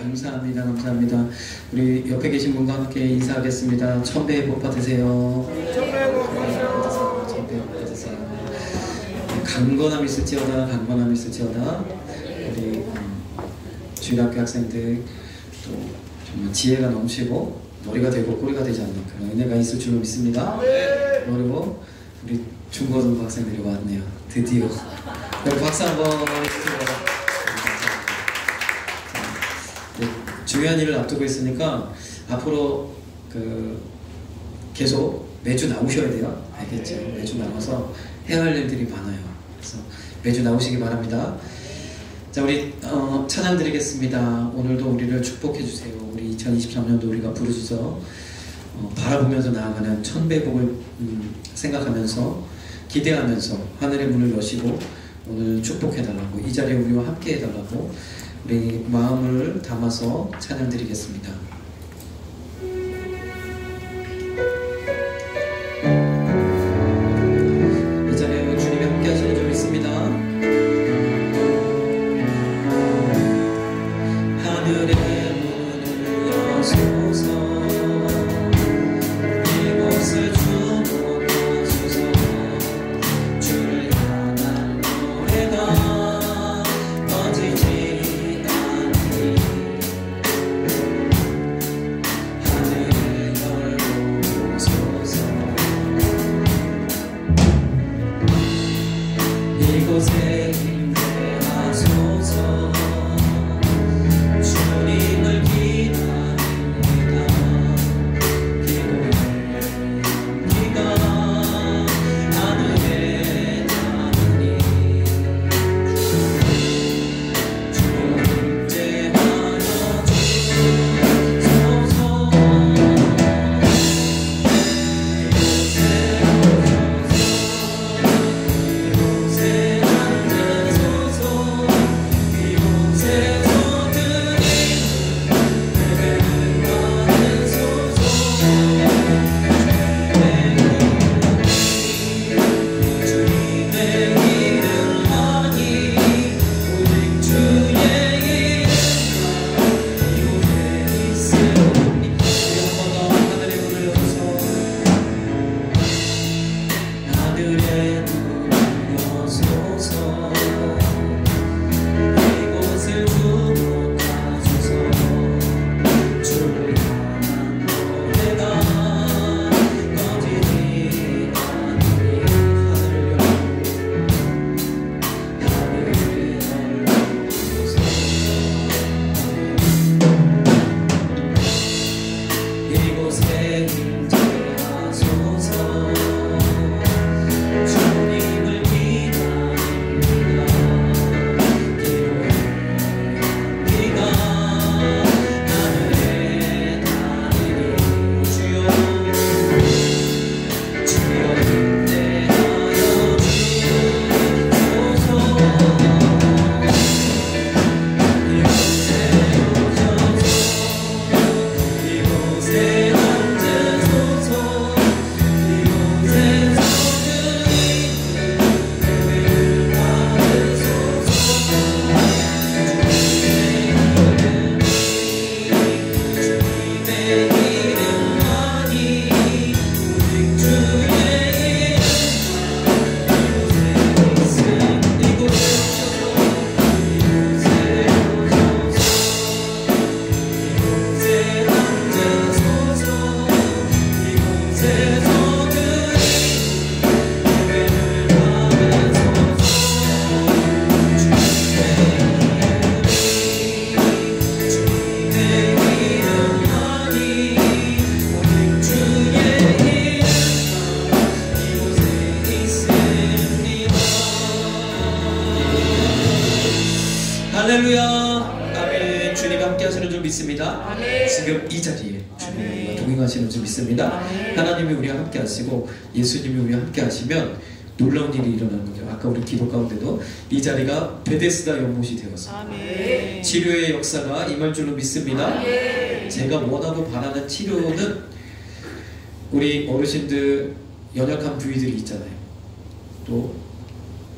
감사합니다. 감사합니다. 우리 옆에 계신 분과 함께 인사하겠습니다. 천배의 복 받으세요. 천배의 복 받으세요. 천배의 복 받으세요. 강건함이 있을지어다, 강건함이 있을지어다. 우리 주일학교 학생들 또 정말 지혜가 넘치고 머리가 되고 꼬리가 되지 않는 그런 은혜가 있을 줄로 믿습니다. 그리고 우리 중고등부 학생들이 왔네요. 드디어. 박수 한번 해주세요. 네, 중요한 일을 앞두고 있으니까 앞으로 계속 매주 나오셔야 돼요. 알겠죠? 매주 나와서 해야 할 일들이 많아요. 그래서 매주 나오시기 바랍니다. 자, 우리 찬양 드리겠습니다. 오늘도 우리를 축복해 주세요. 우리 2023년도 우리가 부르짖어 바라보면서 나아가는 천배복을 생각하면서 기대하면서 하늘의 문을 여시고 오늘 축복해 달라고, 이 자리에 우리와 함께 해달라고 우리 마음을 담아서 찬양 드리겠습니다. 이 자리에 주님이 함께 하시는 줄 믿습니다. 하늘의 문을 여소서, 이곳을 주목하소서. 주를 향한 노래가 꺼지지 않으니 하늘을 열어보소서. 이곳에 임재하소서. 주님을 기다립니다. 기도의 기가 하늘에 닿으니 주여 임재하여 주소서. 이곳에 앉으소서. 이곳에서 드리는 예배를 받으소서. 주님의 이름만이 오직 주의 이름만 이곳에 있으니. 한 번 더 하늘의 문을 여소서. 하늘의 문을 여소서. 이곳을 주목하소서. 주를 향한 노래가 꺼지지 않으니 하늘을 열어보소서. 이곳에 임재하소서. 주님을 기다립니다. 기도의 기가 하늘에 닿으니 주여 임재하여 주소서. 이곳에 앉으소서. 이곳에서 드리는 예배를 받으소서. 주님의 이름만이 오직 주의 이름만 이곳에 있으니 이곳에 앉으소서. 이곳에서 드리는 예배를 받으소서. 주님의 이름만이 오직 주의 이름만 이곳에 있습니다. 할렐루야. 아멘. 주님 함께 하시는 줄 믿습니다. 지금 이 자리에 주님과 동행하시는 줄 믿습니다. 하나님이 우리와 함께 하시고 예수님이 우리와 함께 하시면 놀라운 일이 일어나는 거죠. 아까 우리 기도 가운데도 이 자리가 베데스다 연못이 되었습니다. 치료의 역사가 임할 줄로 믿습니다. 제가 원하고 바라는 치료는 우리 어르신들 연약한 부위들이 있잖아요. 또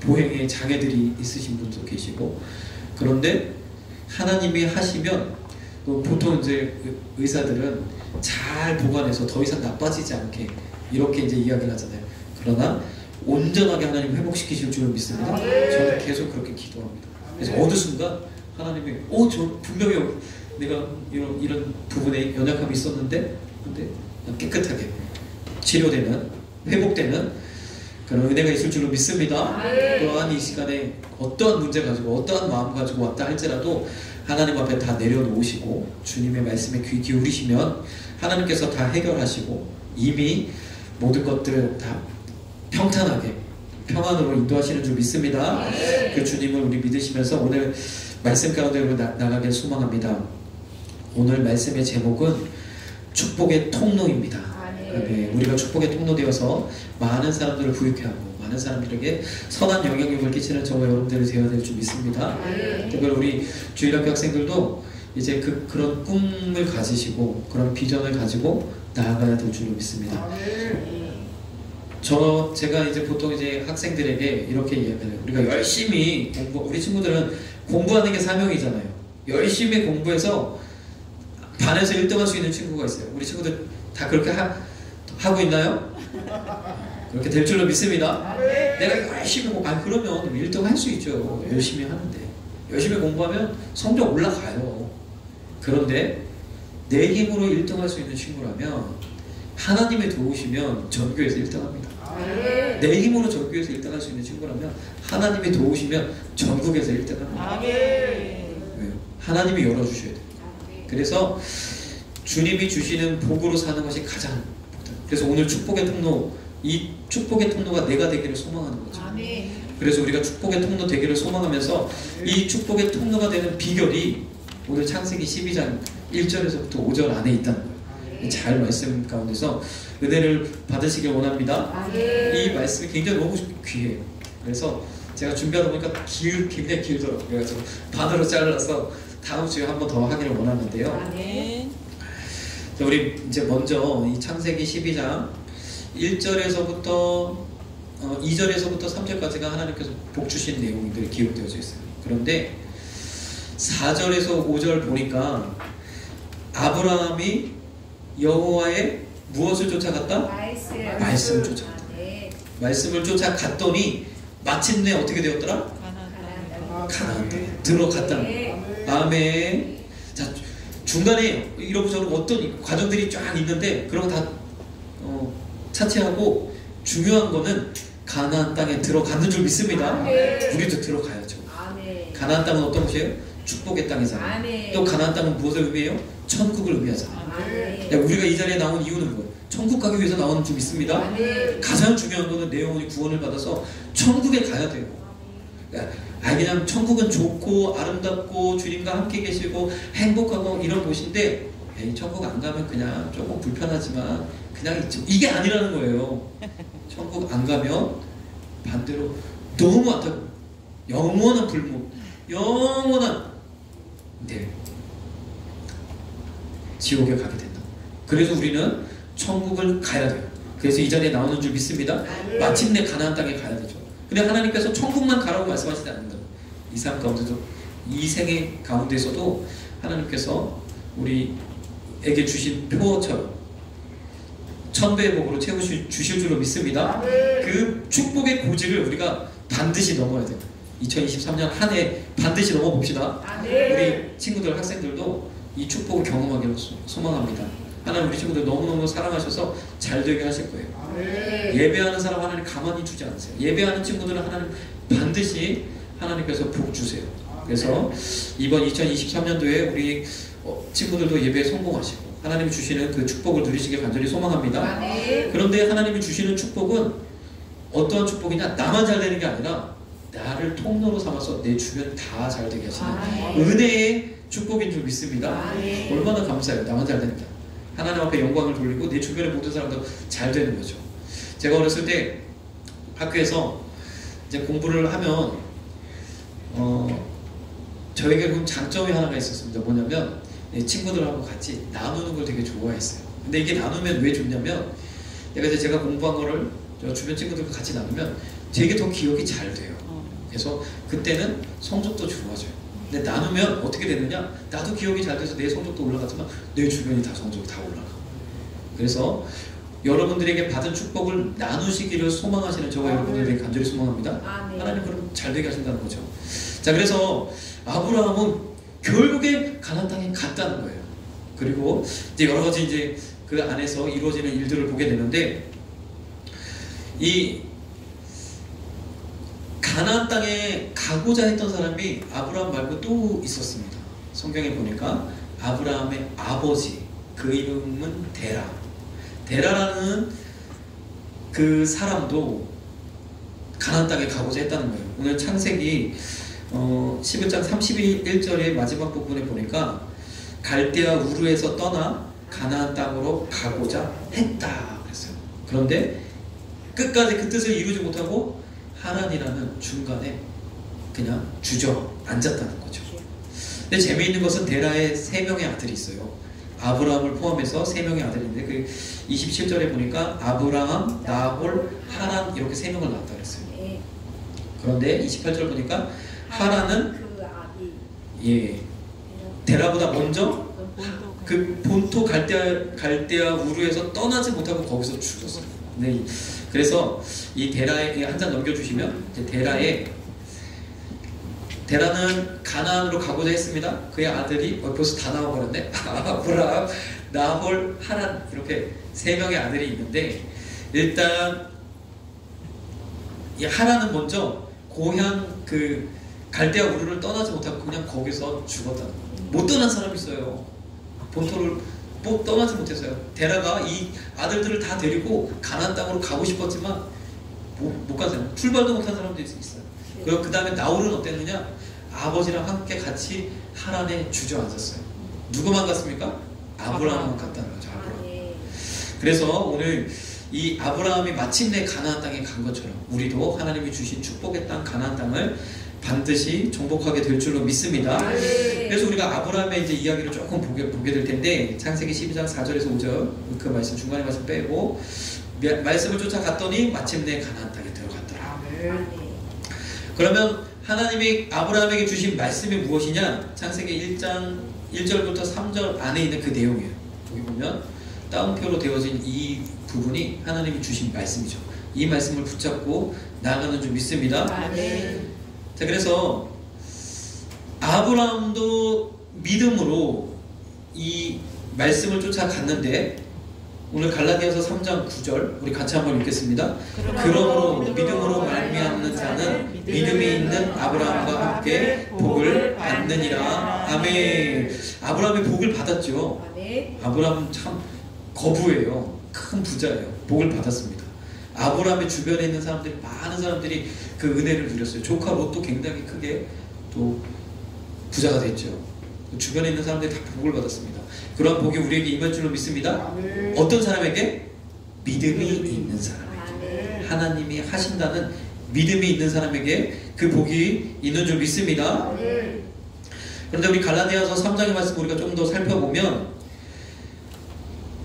보행에 장애들이 있으신 분도 계시고, 그런데 하나님이 하시면 보통 이제 의사들은 잘 보관해서 더 이상 나빠지지 않게 이렇게 이제 이야기를 하잖아요. 그러나 온전하게 하나님 회복시키실 줄 믿습니다. 저는 계속 그렇게 기도합니다. 그래서 어느 순간 하나님이 저 분명히 내가 이런 부분에 연약함이 있었는데 근데 깨끗하게 치료되는 회복되는 그런 은혜가 있을 줄로 믿습니다. 또한 이 시간에 어떠한 문제 가지고 어떠한 마음 가지고 왔다 할지라도 하나님 앞에 다 내려놓으시고 주님의 말씀에 귀 기울이시면 하나님께서 다 해결하시고 이미 모든 것들 다 평탄하게 평안으로 인도하시는 줄 믿습니다. 그 주님을 우리 믿으시면서 오늘 말씀 가운데로 나가길 소망합니다. 오늘 말씀의 제목은 축복의 통로입니다. 네, 우리가 축복의 통로 되어서 많은 사람들을 부유케 하고 많은 사람들에게 선한 영향력을 끼치는 저와 여러분들이 되어야 될 줄 믿습니다. 특별히 우리 주일학교 학생들도 이제 그런 꿈을 가지시고 그런 비전을 가지고 나아가야 될 줄로 믿습니다. 제가 이제 보통 이제 학생들에게 이렇게 이야기해요. 우리가 열심히 우리 친구들은 공부하는 게 사명이잖아요. 열심히 공부해서 반에서 1등 할 수 있는 친구가 있어요. 우리 친구들 다 그렇게 하고 있나요? 그렇게 될 줄로 믿습니다. 내가 열심히 그러면 1등 할 수 있죠. 열심히 하는데 열심히 공부하면 성적 올라가요. 그런데 내 힘으로 1등 할 수 있는 친구라면 하나님의 도우시면 전교에서 1등 합니다. 내 힘으로 전교에서 1등 할 수 있는 친구라면 하나님이 도우시면 전국에서 1등 합니다. 왜요? 하나님이 열어주셔야 돼요. 그래서 주님이 주시는 복으로 사는 것이 가장 important. 그래서 오늘 축복의 통로, 이 축복의 통로가 내가 되기를 소망하는 거죠. 그래서 우리가 축복의 통로 되기를 소망하면서 이 축복의 통로가 되는 비결이 오늘 창세기 12장 1절에서부터 5절 안에 있다는 거예요. 잘 말씀 가운데서 은혜를 받으시길 원합니다. 이 말씀이 굉장히 너무 귀해요. 그래서 제가 준비하다 보니까 굉장히 길더라고요. 그래서 반으로 잘라서 다음 주에 한 번 더 하기를 원하는데요. 자, 우리 이제 먼저 이 창세기 12장 1절에서부터 2절에서부터 3절까지가 하나님께서 복 주신 내용들이 기록되어져 있어요. 그런데 4절에서 5절 보니까 아브라함이 여호와의 무엇을 쫓아갔다? 말씀을 쫓아갔다. 말씀을 쫓아갔더니 마침내 어떻게 되었더라? 가나안 땅에 들어갔다. 아멘. 자, 중간에 이러고저러고 어떤 과정들이 쫙 있는데 그런 거 다 차치하고 중요한 거는 가나안 땅에 들어가는 줄 믿습니다. 우리도 들어가야죠. 가나안 땅은 어떤 곳이에요? 축복의 땅이잖아요. 또 가나안 땅은 무엇을 의미해요? 천국을 의미하잖아요. 우리가 이 자리에 나온 이유는 뭐예요? 천국 가기 위해서 나오는 줄 믿습니다. 가장 중요한 거는 내 영혼이 구원을 받아서 천국에 가야 돼요. 그냥 천국은 좋고 아름답고 주님과 함께 계시고 행복하고 이런 곳인데 천국 안 가면 그냥 조금 불편하지만 그냥 있죠. 이게 아니라는 거예요. 천국 안 가면 반대로 너무 안타까워. 영원한 불목, 영원한 지옥에 가게 된다. 그래서 우리는 천국을 가야 돼요. 그래서 이 자리에 나오는 줄 믿습니다. 마침내 가나안 땅에 가야 되죠. 근데 하나님께서 천국만 가라고 말씀하시지 않는다. 이 삶 가운데도, 이 생애 가운데서도 하나님께서 우리에게 주신 표어처럼 천배의 복으로 채우실 줄로 믿습니다. 그 축복의 고지를 우리가 반드시 넘어야 돼요. 2023년 한 해 반드시 넘어봅시다. 우리 친구들, 학생들도 이 축복을 경험하기를 소망합니다. 하나님 우리 친구들 너무너무 사랑하셔서 잘 되게 하실 거예요. 예배하는 사람 하나님 가만히 두지 않으세요. 예배하는 친구들은 하나님 반드시 하나님께서 복 주세요. 그래서 이번 2023년도에 우리 친구들도 예배에 성공하시고 하나님이 주시는 그 축복을 누리시길 간절히 소망합니다. 그런데 하나님이 주시는 축복은 어떠한 축복이냐? 나만 잘 되는 게 아니라 나를 통로로 삼아서 내 주변 다 잘 되게 하시는 은혜의 축복인 줄 믿습니다. 얼마나 감사해요. 나만 잘 된다. 하나님 앞에 영광을 돌리고 내 주변의 모든 사람도 잘 되는 거죠. 제가 어렸을 때 학교에서 이제 공부를 하면 저에게 그럼 장점이 하나가 있었습니다. 뭐냐면 친구들하고 같이 나누는 걸 되게 좋아했어요. 근데 이게 나누면 왜 좋냐면 제가 공부한 거를 주변 친구들과 같이 나누면 되게 더 기억이 잘 돼요. 그래서 그때는 성적도 좋아져요. 근데 나누면 어떻게 되느냐? 나도 기억이 잘 돼서 내 성적도 올라갔지만 내 주변이 다 성적이 다 올라가. 그래서 여러분들에게 받은 축복을 나누시기를 소망하시는 저와 여러분들에게 간절히 소망합니다. 하나님 그럼 잘 되게 하신다는 거죠. 자, 그래서 아브라함은 결국에 가나안 땅에 갔다는 거예요. 그리고 이제 여러 가지 이제 그 안에서 이루어지는 일들을 보게 되는데, 이 가나안 땅에 가고자 했던 사람이 아브라함 말고 또 있었습니다. 성경에 보니까 아브라함의 아버지, 그 이름은 데라. 데라라는 그 사람도 가나안 땅에 가고자 했다는 거예요. 오늘 창세기 11장 31절의 마지막 부분에 보니까 갈대아 우르에서 떠나 가나안 땅으로 가고자 했다 그랬어요. 그런데 끝까지 그 뜻을 이루지 못하고 하란이라는 중간에 그냥 주저앉았다는 거죠. 근데 재미있는 것은 데라의 3명의 아들이 있어요. 아브라함을 포함해서 3명의 아들인데, 그 27절에 보니까 아브라함, 나홀, 하란 이렇게 3명을 낳았다 그랬어요. 그런데 28절 보니까 하란은 데라보다 먼저 그 본토 갈대아 우르에서 떠나지 못하고 거기서 죽었어요. 네. 그래서 이 데라에 한 장 넘겨주시면, 데라는 가나안으로 가고자 했습니다. 그의 아들이 벌써 다 나와버렸네. 아브라함, 나홀, 하란 이렇게 3명의 아들이 있는데, 일단 이 하란은 먼저 고향 그 갈대아 우르를 떠나지 못하고 그냥 거기서 죽었다는 거예요. 못 떠난 사람이 있어요. 본토를 떠나지 못했어요. 데라가 이 아들들을 다 데리고 가나안 땅으로 가고 싶었지만 못 가잖아요. 출발도 못한 사람도 있어요. 그리고 그 다음에 나홀은 어땠느냐? 아버지랑 함께 같이 하란에 주저앉았어요. 누구만 갔습니까? 아브라함만 갔다는 거죠. 아브라함. 그래서 오늘 이 아브라함이 마침내 가나안 땅에 간 것처럼 우리도 하나님이 주신 축복의 땅 가나안 땅을 반드시 정복하게 될 줄로 믿습니다. 그래서 우리가 아브라함의 이제 이야기를 조금 보게 될 텐데, 창세기 12장 4절에서 5절 그 말씀 중간에 말씀 빼고, 말씀을 쫓아갔더니 마침내 가나안 땅에 들어갔더라. 그러면 하나님이 아브라함에게 주신 말씀이 무엇이냐? 창세기 1장 1절부터 3절 안에 있는 그 내용이에요. 여기 보면 따옴표로 되어진 이 부분이 하나님이 주신 말씀이죠. 이 말씀을 붙잡고 나아가는 줄 믿습니다. 자, 그래서 아브라함도 믿음으로 이 말씀을 쫓아갔는데, 오늘 갈라디아서 3장 9절 우리 같이 한번 읽겠습니다. 그러므로 믿음으로 말미암는 자는 믿음이 있는 아브라함과 함께 복을 받느니라. 아멘. 아브라함이 복을 받았죠. 아브라함은 참 거부예요. 큰 부자예요. 복을 받았습니다. 아브라함의 주변에 있는 사람들이, 많은 사람들이 그 은혜를 누렸어요. 조카 롯도 굉장히 크게 또 부자가 됐죠. 주변에 있는 사람들이 다 복을 받았습니다. 그런 복이 우리에게 임할 줄로 믿습니다. 어떤 사람에게? 믿음이 있는 사람에게. 하나님이 하신다는 믿음이 있는 사람에게 그 복이 있는 줄 믿습니다. 그런데 우리 갈라디아서 3장의 말씀 우리가 좀 더 살펴보면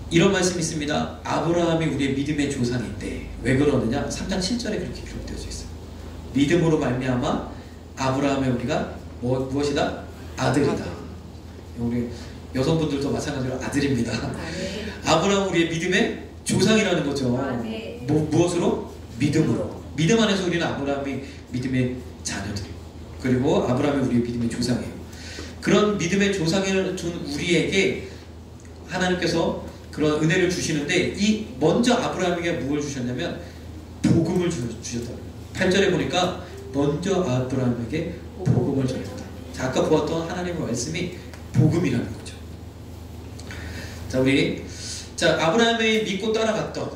이런 말씀이 있습니다. 아브라함이 우리의 믿음의 조상인데 왜 그러느냐? 3장 7절에 그렇게 기록되어져 있어요. 믿음으로 말미암아 아브라함의 우리가 무엇이다? 아들이다. 우리 여성분들도 마찬가지로 아들입니다. 아브라함은 우리의 믿음의 조상이라는 거죠. 무엇으로? 믿음으로. 믿음 안에서 우리는 아브라함이 믿음의 자녀들이고, 그리고 아브라함이 우리의 믿음의 조상이에요. 그런 믿음의 조상을 둔 우리에게 하나님께서 그런 은혜를 주시는데, 이 먼저 아브라함에게 무엇을 주셨냐면 복음을 주셨다. 8절에 보니까 먼저 아브라함에게 복음을 전했다. 자, 아까 보았던 하나님의 말씀이 복음이라는 거죠. 자, 아브라함이 믿고 따라갔던,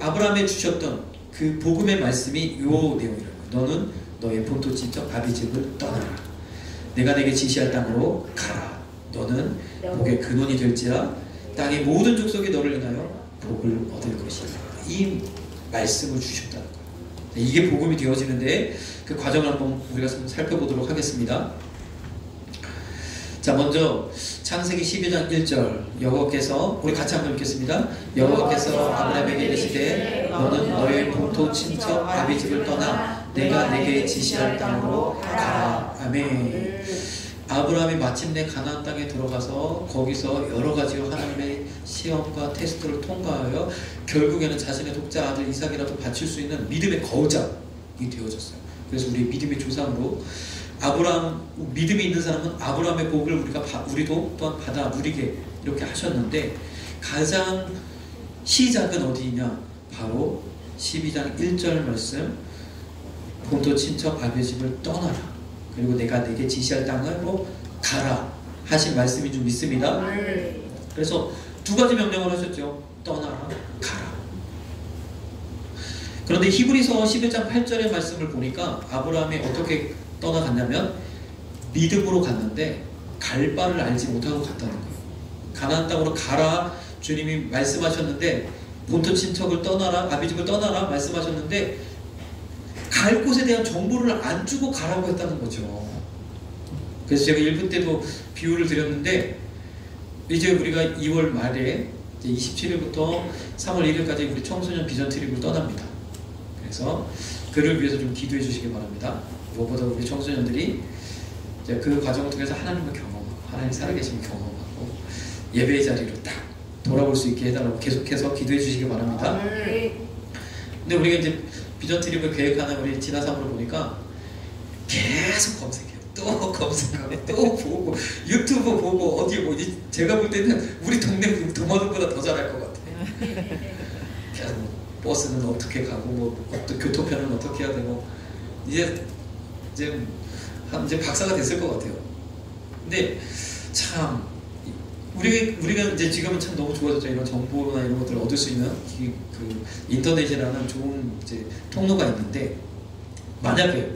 아브라함에 주셨던 그 복음의 말씀이 요 내용이라는 거예요. 너는 너의 본토 친척 아비집을 떠나라. 내가 내게 지시할 땅으로 가라. 너는 복의 근원이 될지라. 땅의 모든 족속이 너를 인하여 복을 얻을 것이다. 이 말씀을 주셨다는 거예요. 이게 복음이 되어지는데 그 과정을 한번 우리가 살펴보도록 하겠습니다. 자, 먼저 창세기 12장 1절 여호와께서, 우리 같이 한번 읽겠습니다. 여호와께서 아브라함에게 이르시되 너는 너의 본토 친척 아비집을 떠나 내가 내게 지시할 땅으로 가라. 아멘. 아브라함이 마침내 가나안 땅에 들어가서 거기서 여러 가지 하나님의 시험과 테스트를 통과하여 결국에는 자신의 독자 아들 이삭이라도 바칠 수 있는 믿음의 거장이 되어졌어요. 그래서 우리 믿음의 조상으로 아브라함, 믿음이 있는 사람은 아브라함의 복을 우리도 또한 받아 누리게 이렇게 하셨는데, 가장 시작은 어디냐? 바로 12장 1절 말씀, 본토 친척 아비 집을 떠나라, 그리고 내가 내게 지시할 땅으로 가라 하신 말씀인 줄 믿습니다. 그래서 두 가지 명령을 하셨죠. 떠나라, 가라. 그런데 히브리서 11장 8절의 말씀을 보니까 아브라함이 어떻게 떠나갔냐면 믿음으로 갔는데 갈 바를 알지 못하고 갔다는 거예요. 가나안 땅으로 가라 주님이 말씀하셨는데, 본토 친척을 떠나라, 아비집을 떠나라 말씀하셨는데 갈 곳에 대한 정보를 안 주고 가라고 했다는 거죠. 그래서 제가 1부 때도 비유를 드렸는데, 이제 우리가 2월 말에 이제 27일부터 3월 1일까지 우리 청소년 비전 트립을 떠납니다. 그래서 그를 위해서 좀 기도해 주시기 바랍니다. 무엇보다 우리 청소년들이 이제 그 과정을 통해서 하나님을 경험하고 하나님 살아계심을 경험하고 예배의 자리로 딱 돌아올 수 있게 해달라고 계속해서 기도해 주시기 바랍니다. 근데 우리가 이제 비전 트립을 계획하는 우리 진화사무를 보니까 계속 검색해요. 또 검색하고 또 보고 유튜브 보고 어디 뭐지, 제가 볼 때는 우리 동네 도마뱀보다 더 잘할 것 같아요. 계속 버스는 어떻게 가고 뭐 또 교통편은 어떻게 해야 되고 이제 박사가 됐을 것 같아요. 근데 참 우리가 이제 지금은 참 너무 좋아졌죠. 이런 정보나 이런 것들을 얻을 수 있는 그 인터넷이라는 좋은 이제 통로가 있는데, 만약에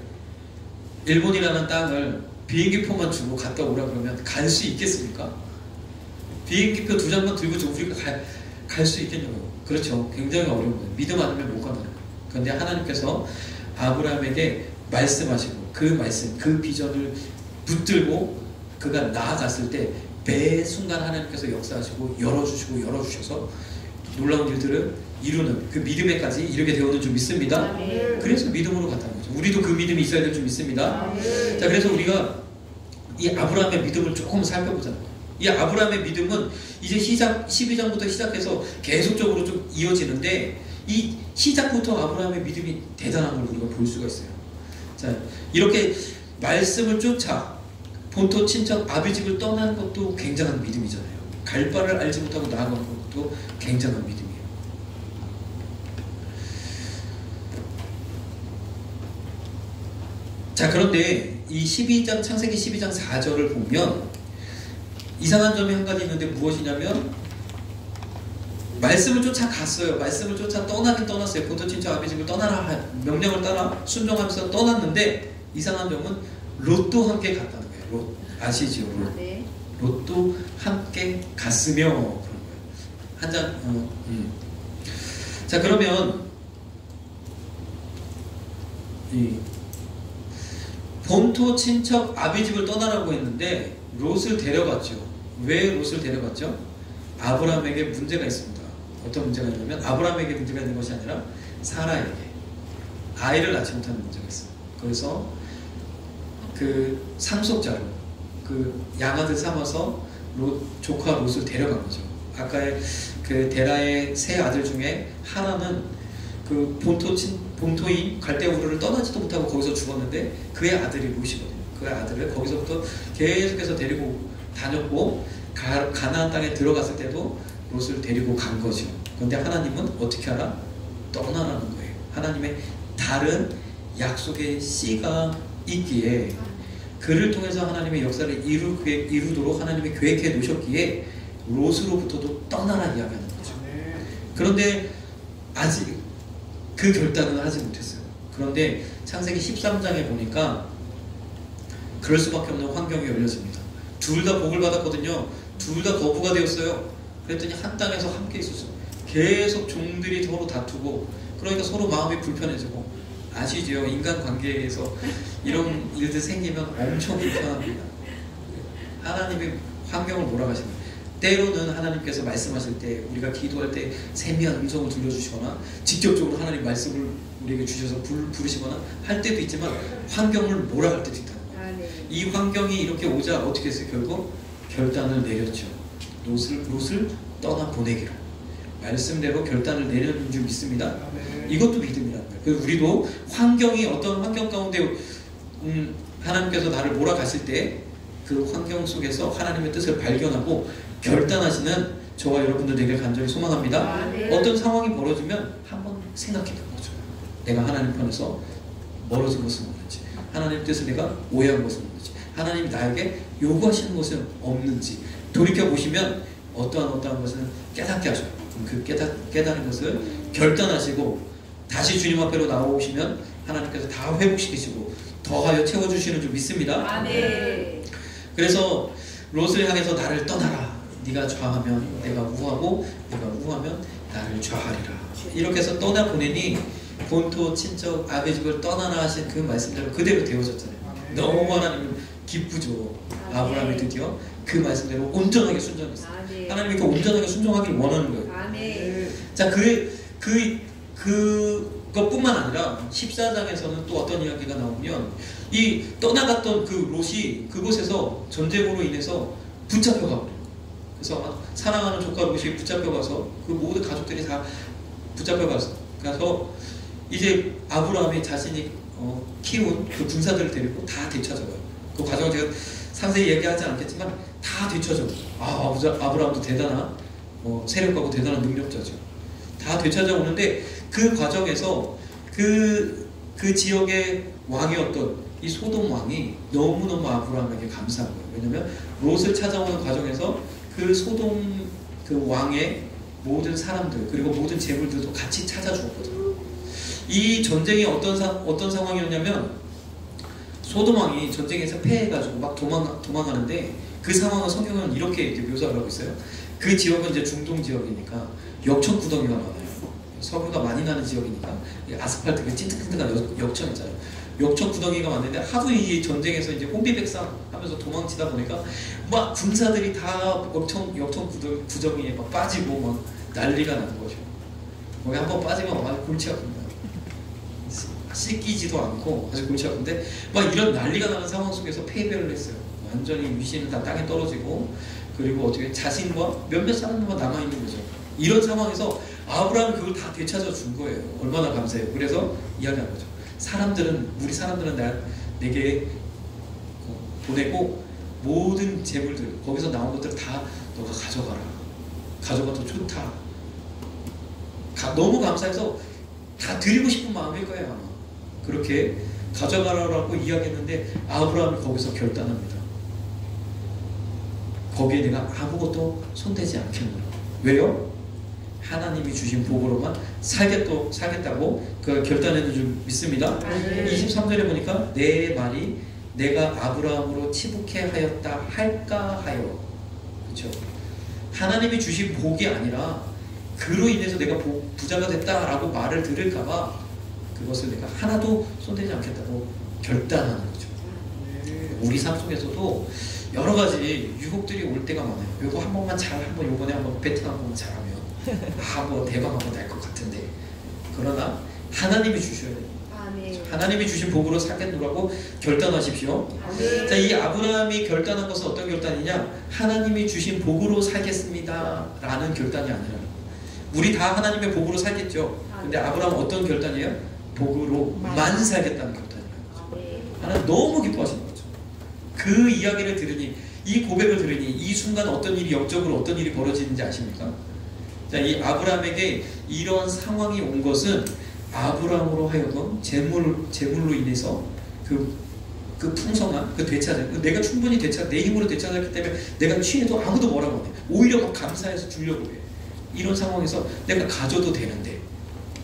일본이라는 땅을 비행기표만 주고 갔다 오라 그러면 갈 수 있겠습니까? 비행기표 2장만 들고 우리가 갈 수 있겠냐고요. 그렇죠. 굉장히 어려운 거예요. 믿음 아니면 못 가는 거예요. 그런데 하나님께서 아브라함에게 말씀하시고 그 말씀, 그 비전을 붙들고 그가 나아갔을 때 매 순간 하나님께서 역사하시고 열어주셔서 놀라운 일들을 이루는 그 믿음에까지 이르게 되었는 줄 믿습니다. 그래서 믿음으로 갔다는 거죠. 우리도 그 믿음이 있어야 될 줄 믿습니다. 자, 그래서 우리가 이 아브라함의 믿음을 조금 살펴보자는 거예요. 이 아브라함의 믿음은 이제 12장부터 시작해서 계속적으로 좀 이어지는데, 이 시작부터 아브라함의 믿음이 대단한 걸 우리가 볼 수가 있어요. 자, 이렇게 말씀을 쫓아 본토 친척 아비집을 떠나는 것도 굉장한 믿음이잖아요. 갈 바를 알지 못하고 나아가는 것도 굉장한 믿음이에요. 자, 그런데 이 창세기 12장 4절을 보면 이상한 점이 한 가지 있는데 무엇이냐면, 말씀을 쫓아 갔어요. 말씀을 쫓아 떠나긴 떠났어요. 본토 친척 아비집을 떠나라 명령을 따라 순종하면서 떠났는데, 이상한 점은 롯도 함께 갔다는 거예요. 롯 아시죠? 롯. 네. 롯도 함께 갔으며 그런 거예요. 자, 그러면 이 본토 친척 아비집을 떠나라고 했는데 롯을 데려갔죠. 왜 롯을 데려갔죠? 아브라함에게 문제가 있습니다. 어떤 문제가 있냐면, 아브라함에게 문제가 있는 것이 아니라 사라에게 아이를 낳지 못하는 문제가 있어요. 그래서 그 상속자로 그 양아들 삼아서 조카 롯을 데려간 거죠. 아까의 그 데라의 세 아들 중에 하나는 그 본토인 갈대우르를 떠나지도 못하고 거기서 죽었는데, 그의 아들이 롯이거든요. 그의 아들을 거기서부터 계속해서 데리고 다녔고, 가나안 땅에 들어갔을 때도 롯을 데리고 간 거죠. 그런데 하나님은 어떻게 하라? 떠나라는 거예요. 하나님의 다른 약속의 씨가 있기에, 그를 통해서 하나님의 역사를 이루도록 하나님이 계획해 놓으셨기에 롯으로부터도 떠나라 이야기하는 거죠. 그런데 아직 그 결단은 하지 못했어요. 그런데 창세기 13장에 보니까 그럴 수밖에 없는 환경이 열려집니다. 둘 다 복을 받았거든요. 둘 다 거부가 되었어요. 그랬더니 한 땅에서 함께 있었어요. 계속 종들이 서로 다투고, 그러니까 서로 마음이 불편해지고, 아시죠? 인간관계에서 이런 일들 생기면 엄청 불편합니다. 하나님의 환경을 몰아가시는 거예요. 때로는 하나님께서 말씀하실 때, 우리가 기도할 때 세미한 음성을 들려주시거나 직접적으로 하나님 말씀을 우리에게 주셔서 부르시거나 할 때도 있지만, 환경을 몰아갈 때도 있다는 거예요. 이 환경이 이렇게 오자 어떻게 했어요? 결국 결단을 내렸죠. 롯을 떠나 보내기로 말씀대로 결단을 내렸는 줄 믿습니다. 이것도 믿음이라는 거예요. 그래서 우리도 환경이 어떤 환경 가운데 하나님께서 나를 몰아갔을 때 그 환경 속에서 하나님의 뜻을 발견하고 결단하시는 저와 여러분들 되길 간절히 소망합니다. 어떤 상황이 벌어지면 한번 생각해 보는 거죠. 내가 하나님 편에서 멀어진 것은 없는지, 하나님 뜻을 내가 오해한 것은 없는지, 하나님이 나에게 요구하시는 것은 없는지 돌이켜보시면 어떠한 것은 깨닫게 하셔요. 그 깨닫는 것을 결단하시고 다시 주님 앞으로 나오시면 하나님께서 다 회복시키시고 더하여 채워주시는 줄 믿습니다. 그래서 롯을 향해서 나를 떠나라. 네가 좌하면 내가 우하고 내가 우하면 나를 좌하리라. 이렇게 해서 떠나보내니 본토 친척 아베 집을 떠나라 하신 그 말씀대로 그대로 되어졌잖아요. 너무 하나님은 기쁘죠. 아브라함이 드디어 그 말씀대로 온전하게 순종했어요. 하나님이 그 온전하게 순종하기를 원하는 거예요. 자, 그것뿐만 아니라 14장에서는 또 어떤 이야기가 나오면 이 떠나갔던 그 롯이 그곳에서 전쟁으로 인해서 붙잡혀가고, 그래서 사랑하는 조카 롯이 붙잡혀가서 그 모든 가족들이 다 붙잡혀가서 이제 아브라함이 자신이 키운 그 군사들을 데리고 다 되찾아가요. 그 과정을 제가 상세히 얘기하지 않겠지만 다 되찾아가요. 아브라함도 대단한 세력가고 대단한 능력자죠. 다 되찾아오는데 그 과정에서 그 지역의 왕이었던 이 소돔 왕이 너무너무 아브라함에게 감사한 거예요. 왜냐하면 롯을 찾아오는 과정에서 그 소돔 그 왕의 모든 사람들 그리고 모든 재물들도 같이 찾아주었거든요. 이 전쟁이 어떤 상황이었냐면 소돔 왕이 전쟁에서 패해가지고 막 도망가는데 그 상황을 성경은 이렇게 묘사를 하고 있어요. 그 지역은 이제 중동 지역이니까 역청 구덩이가 많아요. 석유가 많이 나는 지역이니까 아스팔트 그 찐득찐득한 역청 있잖아요. 역청 구덩이가 많은데 하도 이 전쟁에서 이제 혼비백산 하면서 도망치다 보니까 막 군사들이 다 역청 구덩이에 막 빠지고 막 난리가 나는 거죠. 거기 한번 빠지면 아주 골치 아픕니다. 씻기지도 않고 아주 골치 아픈데 막 이런 난리가 나는 상황 속에서 패배를 했어요. 완전히 위신은 다 땅에 떨어지고 그리고 어떻게 자신과 몇몇 사람들만 남아있는 거죠. 이런 상황에서 아브라함은 그걸 다 되찾아 준 거예요. 얼마나 감사해요. 그래서 이야기한 거죠. 우리 사람들은 내게 보내고 모든 재물들 거기서 나온 것들 다 너가 가져가라. 가져가도 좋다. 너무 감사해서 다 드리고 싶은 마음일 거예요. 아마. 그렇게 가져가라고 이야기했는데 아브라함이 거기서 결단합니다. 거기에 내가 아무것도 손대지 않겠노라. 왜요? 하나님이 주신 복으로만 살겠다고 그 결단했는 줄 믿습니다. 23절에 보니까 내 말이 내가 아브라함으로 치북해 하였다 할까 하여, 그렇죠? 하나님이 주신 복이 아니라 그로 인해서 내가 부자가 됐다라고 말을 들을까봐 그것을 내가 하나도 손대지 않겠다고 결단하는 거죠. 우리 삶 속에서도 여러 가지 유혹들이 올 때가 많아요. 요거 한 번만 요번에 한번 베트남 한번 잘하면 뭐 대박 한번 날 것 같은데, 그러나 하나님이 주셔야 돼요. 하나님이 주신 복으로 살겠노라고 결단하십시오. 자, 이 아브라함이 결단한 것은 어떤 결단이냐? 하나님이 주신 복으로 살겠습니다 라는 결단이 아니라, 우리 다 하나님의 복으로 살겠죠. 근데 아브라함은 어떤 결단이에요? 복으로만 살겠다는 결단이에요. 하나님 너무 기뻐하시는 거죠. 그 이야기를 들으니, 이 고백을 들으니 이 순간 어떤 일이, 영적으로 어떤 일이 벌어지는지 아십니까? 자, 이 아브라함에게 이런 상황이 온 것은 아브라함으로 하여금 재물로 인해서 그 풍성한 그 되찾아, 내가 충분히 내 힘으로 되찾았기 때문에 내가 취해도 아무도 뭐라고 안 해. 오히려 막 감사해서 주려고 해. 이런 상황에서 내가 가져도 되는데,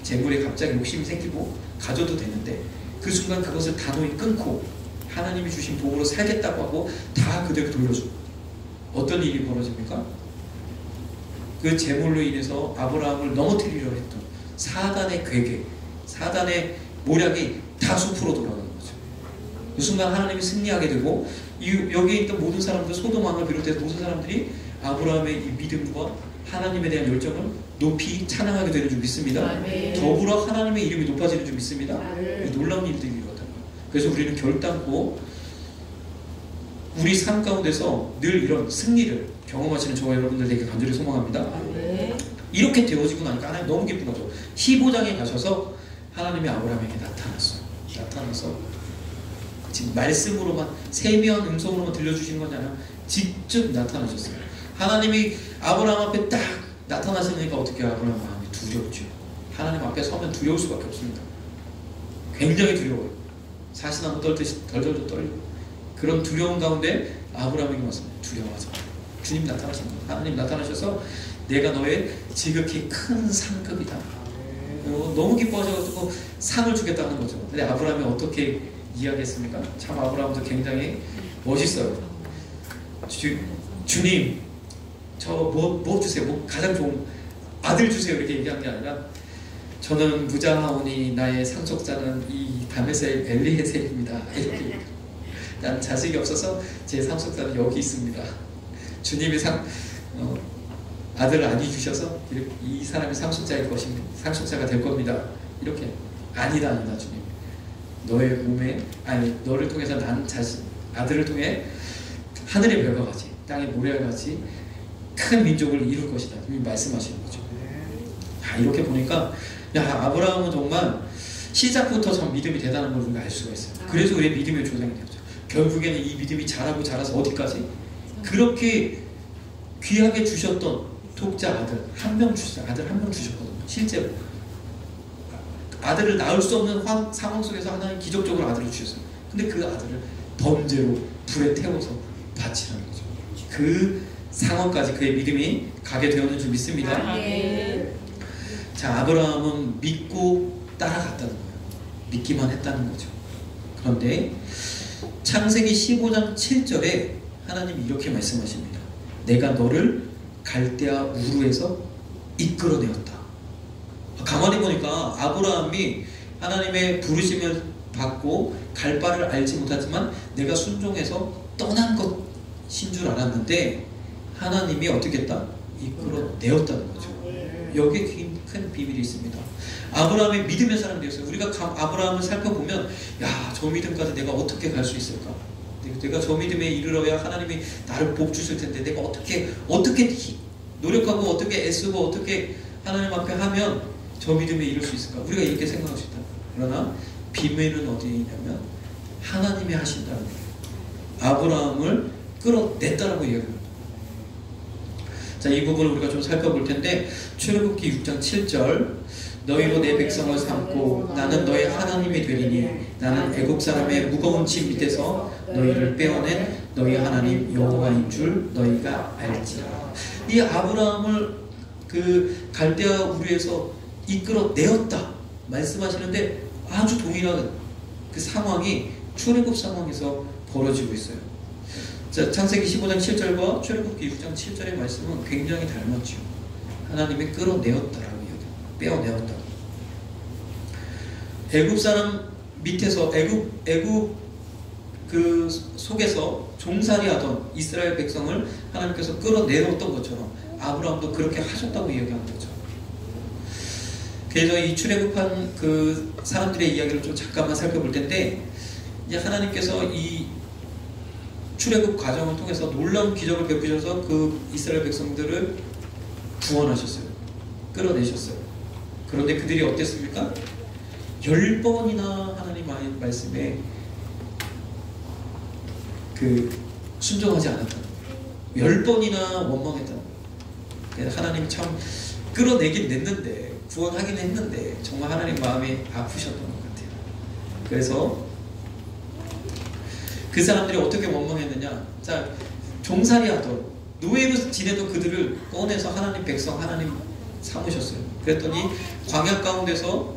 재물에 갑자기 욕심이 생기고 가져도 되는데, 그 순간 그것을 단호히 끊고 하나님이 주신 복으로 살겠다고 하고 다 그대로 돌려줘. 어떤 일이 벌어집니까? 그 재물로 인해서 아브라함을 넘어뜨리려 했던 사단의 괴계, 사단의 모략이 다 숲으로 돌아가는 거죠. 그 순간 하나님이 승리하게 되고, 여기 있던 모든 사람들, 소돔 왕을 비롯해서 모든 사람들이 아브라함의 이 믿음과 하나님에 대한 열정을 높이 찬양하게 되는 줄 믿습니다. 더불어 하나님의 이름이 높아지는 줄 믿습니다. 놀라운 일들이 일어났다는 거예요. 그래서 우리는 결단코 우리 삶 가운데서 늘 이런 승리를 경험하시는 저와 여러분들에게 간절히 소망합니다. 이렇게 되어지고 나니까 하나님 너무 기쁜 거죠. 15장에 가셔서 하나님이 아브라함에게 나타나서 지금 말씀으로만 세미한 음성으로만 들려주시는 건 아니라 직접 나타나셨어요. 하나님이 아브라함 앞에 딱 나타나시니까 어떻게 아브라함 마음이 두렵죠. 하나님 앞에 서면 두려울 수밖에 없습니다. 굉장히 두려워요. 사시나무 떨듯이 덜덜 떨리고 그런 두려움 가운데 아브라함에게 왔습니다. 두려워하지 마. 주님 나타나신 거예요. 하나님 나타나셔서 내가 너의 지극히 큰 상급이다. 너무 기뻐하셔가지고 상을 주겠다는 거죠. 근데 아브라함이 어떻게 이야기했습니까? 참 아브라함도 굉장히 멋있어요. 주님 저 뭐 주세요. 뭐 가장 좋은 아들 주세요. 이렇게 얘기한 게 아니라 저는 무자하오니 나의 상속자는 이 다메섹 엘리에셀입니다. 이렇게 난 자식이 없어서 제 상속자는 여기 있습니다. 주님이 아들을 안이 주셔서 이 사람이 상속자일 것입니다. 상속자가 될 겁니다. 이렇게 아니다 주님. 너의 몸에 너를 통해서 난 자신 아들을 통해 하늘의 별과 같이 땅의 모래와 같이 큰 민족을 이룰 것이다. 주님 말씀하시는 거죠. 이렇게 보니까 아브라함은 정말 시작부터 참 믿음이 대단한 걸 우리가 알 수가 있어요. 그래서 우리의 믿음의 조상이 되었죠. 결국에는 이 믿음이 자라서 어디까지? 그렇게 귀하게 주셨던 독자 아들 한 명 주셨거든요. 실제로 아들을 낳을 수 없는 상황 속에서 하나님 기적적으로 아들을 주셨어요. 근데 그 아들을 번제로 불에 태워서 바치라는 거죠. 그 상황까지 그의 믿음이 가게 되었는 줄 믿습니다. 자, 아브라함은 믿고 따라갔다는 거예요. 믿기만 했다는 거죠. 그런데 창세기 15장 7절에 하나님이 이렇게 말씀하십니다. 내가 너를 갈대아 우르에서 이끌어내었다. 가만히 보니까 아브라함이 하나님의 부르심을 받고 갈 바를 알지 못하지만 내가 순종해서 떠난 것인 줄 알았는데 하나님이 어떻게 했다? 이끌어내었다는 거죠. 여기에 큰 비밀이 있습니다. 아브라함이 믿음의 사람이 되었어요. 우리가 아브라함을 살펴보면 저 믿음까지 내가 어떻게 갈 수 있을까? 내가 저 믿음에 이르러야 하나님이 나를 복 주실 텐데 내가 어떻게 노력하고 어떻게 애쓰고 어떻게 하나님 앞에 하면 저 믿음에 이룰 수 있을까? 우리가 이렇게 생각할 수 있다. 그러나 비밀은 어디에 있냐면 하나님이 하신다는 거예요. 아브라함을 끌어냈다라고 이야기합니다. 자, 이 부분을 우리가 좀 살펴볼 텐데 출애굽기 6장 7절 너희로 내 백성을 삼고 나는 너의 하나님이 되리니 나는 애굽 사람의 무거운 짐 밑에서 너희를 빼어낸 너희 하나님 여호와인 줄 너희가 알지라. 이 아브라함을 그 갈대아 우르에서 이끌어내었다 말씀하시는데 아주 동일한 그 상황이 출애굽 상황에서 벌어지고 있어요. 자, 창세기 15장 7절과 출애굽기 6장 7절의 말씀은 굉장히 닮았죠. 하나님이 끌어내었다라고 이야기합니다. 빼어내었다. 애굽 사람 밑에서 애굽 그 속에서 종살이하던 이스라엘 백성을 하나님께서 끌어내었던 것처럼 아브라함도 그렇게 하셨다고 이야기하는 거죠. 그래서 이 출애굽한 그 사람들의 이야기를 좀 잠깐만 살펴볼 텐데 이제 하나님께서 이 출애굽 과정을 통해서 놀라운 기적을 베푸셔서 그 이스라엘 백성들을 구원하셨어요. 끌어내셨어요. 그런데 그들이 어땠습니까? 10번이나 하나님 말씀에 순종하지 않았다. 10번이나 원망했다. 하나님이 참 끌어내긴 냈는데 구원하긴 했는데 정말 하나님 마음이 아프셨던 것 같아요. 그래서 그 사람들이 어떻게 원망했느냐? 자, 종살이 하던 노예로 지내던 그들을 꺼내서 하나님 백성 하나님 삼으셨어요. 그랬더니 광야 가운데서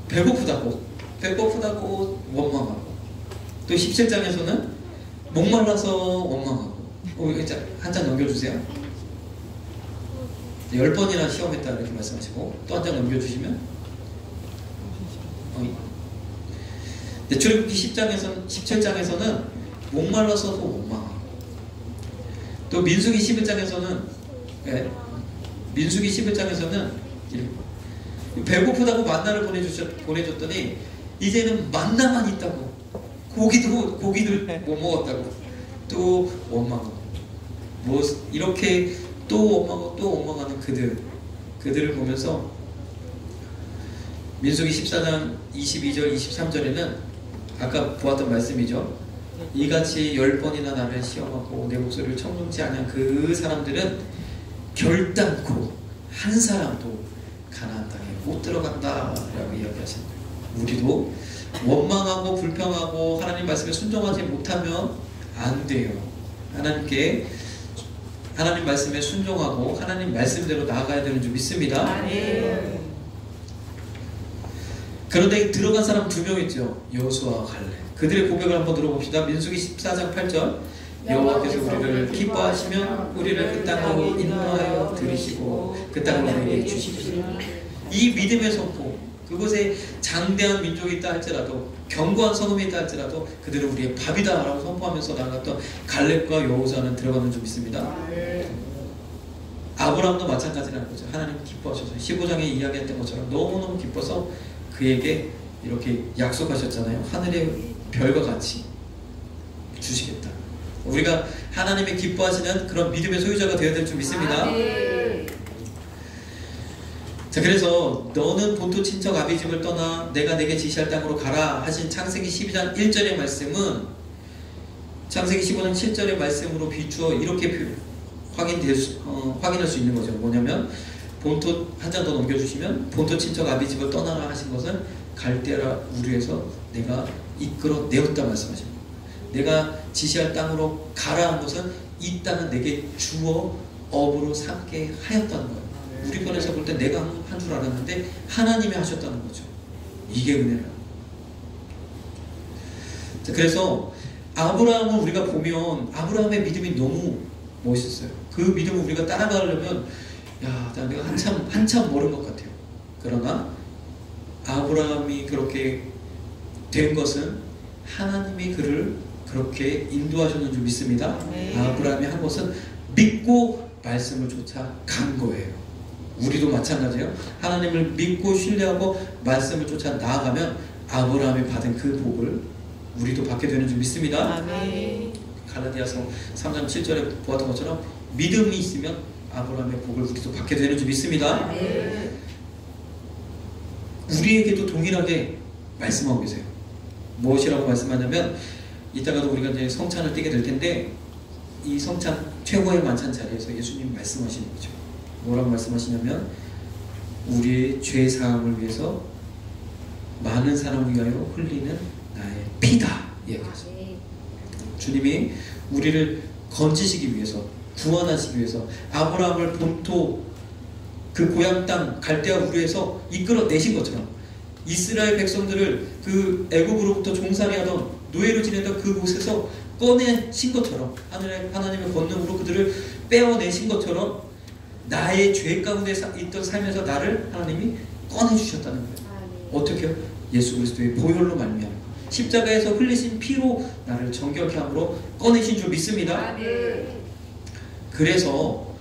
배고프다고 원망하고 또 17장에서는 목말라서 원망하고 한 장 넘겨주세요. 10번이나 시험했다 이렇게 말씀하시고 또 한 장 넘겨주시면 출애굽기 17장에서는 목말라서도 원망하고 또 민수기 11장에서는 배고프다고 만나를 보내줬더니 이제는 만나만 있다고 고기들 못 먹었다고 또 원망하고 뭐 이렇게 또 원망하고 또 원망하는 그들을 보면서 민수기 14장 22절 23절에는 아까 보았던 말씀이죠. 이같이 10번이나 나를 시험하고 내 목소리를 청종치 않은 그 사람들은 결단코 한 사람도 가나안 땅에 못 들어간다 라고 이야기하신 거예요. 우리도 원망하고 불평하고 하나님 말씀에 순종하지 못하면 안 돼요. 하나님 말씀에 순종하고 하나님 말씀대로 나아가야 되는 줄 믿습니다. 그런데 들어간 사람 2명 있죠. 여호수아와 갈렙. 그들의 고백을 한번 들어봅시다. 민수기 14장 8절. 여호와께서 우리를 기뻐하시면 우리를 그 땅으로 인도하여 들이시고 그 땅을 우리에게 주십시오. 이 믿음의 선포, 그곳에 장대한 민족이 있다 할지라도 견고한 성읍이 있다 할지라도 그들은 우리의 밥이다 라고 선포하면서 나아갔던 갈렙과 여호수아는 들어가는 줄 믿습니다. 아브라함도 마찬가지라는 거죠. 하나님 기뻐하셔서 15장에 이야기했던 것처럼 너무너무 기뻐서 그에게 이렇게 약속하셨잖아요. 하늘의 별과 같이 주시겠다. 우리가 하나님의 기뻐하시는 그런 믿음의 소유자가 되어야 될 줄 믿습니다. 자, 그래서 너는 본토 친척 아비 집을 떠나 내가 내게 지시할 땅으로 가라 하신 창세기 12장 1절의 말씀은 창세기 15장 7절의 말씀으로 비추어 이렇게 확인할 수 있는 거죠. 뭐냐면 본토 한 장 더 넘겨주시면 본토 친척 아비 집을 떠나라 하신 것은 갈대아 우르에서 내가 이끌어 내었다 말씀하십니다. 내가 지시할 땅으로 가라 한 것은 이 땅은 내게 주어 업으로 삼게 하였다는 거예요. 우리 편에서 볼 때 내가 한 줄 알았는데 하나님이 하셨다는 거죠. 이게 은혜라. 자, 그래서 아브라함을 우리가 보면 아브라함의 믿음이 너무 멋있었어요. 그 믿음을 우리가 따라가려면 내가 한참 모른 것 같아요. 그러나 아브라함이 그렇게 된 것은 하나님이 그를 그렇게 인도하셨는 줄 믿습니다. 아브라함이 한 것은 믿고 말씀을 쫓아간 거예요. 우리도 마찬가지예요. 하나님을 믿고 신뢰하고 말씀을 쫓아 나아가면 아브라함이 받은 그 복을 우리도 받게 되는 줄 믿습니다. 갈라디아서 3장 7절에 보았던 것처럼 믿음이 있으면 아브라함의 복을 우리도 받게 되는 줄 믿습니다. 우리에게도 동일하게 말씀하고 계세요. 무엇이라고 말씀하냐면 이따가도 우리가 이제 성찬을 띄게 될 텐데 이 성찬 최고의 만찬 자리에서 예수님 말씀하시는 거죠. 뭐라고 말씀하시냐면 우리의 죄 사함을 위해서 많은 사람을 위하여 흘리는 나의 피다 이야기하죠. 주님이 우리를 건지시기 위해서 구원하시기 위해서 아브라함을 본토 그 고향 땅 갈대아 우르에서 이끌어내신 것처럼 이스라엘 백성들을 그 애굽으로부터 종살이하던 노예로 지내던 그곳에서 꺼내신 것처럼 하나님의 권능으로 그들을 빼어내신 것처럼 나의 죄 가운데 있던 삶에서 나를 하나님이 꺼내주셨다는 거예요. 어떻게요? 예수 그리스도의 보혈로 말미암아 십자가에서 흘리신 피로 나를 정결케 함으로 꺼내신 줄 믿습니다. 그래서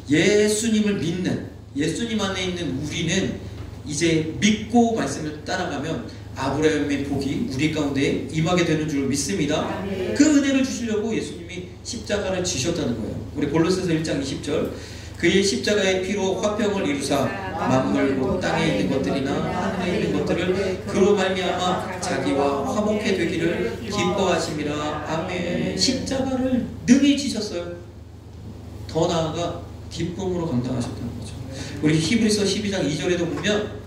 예수님을 믿는 예수님 안에 있는 우리는 이제 믿고 말씀을 따라가면 아브라함의 복이 우리 가운데 임하게 되는 줄 믿습니다. 그 은혜를 주시려고 예수님이 십자가를 지셨다는 거예요. 우리 골로새서 1장 20절 그의 십자가의 피로 화평을 이루사 만물 곧 땅에 있는 것들이나 하늘에 있는 것들을 그로 말미암아 자기와 화목해 되기를 기뻐하심이라. 아멘. 십자가를 능히 지셨어요. 더 나아가 기쁨으로 감당하셨다는 거죠. 우리 히브리서 12장 2절에도 보면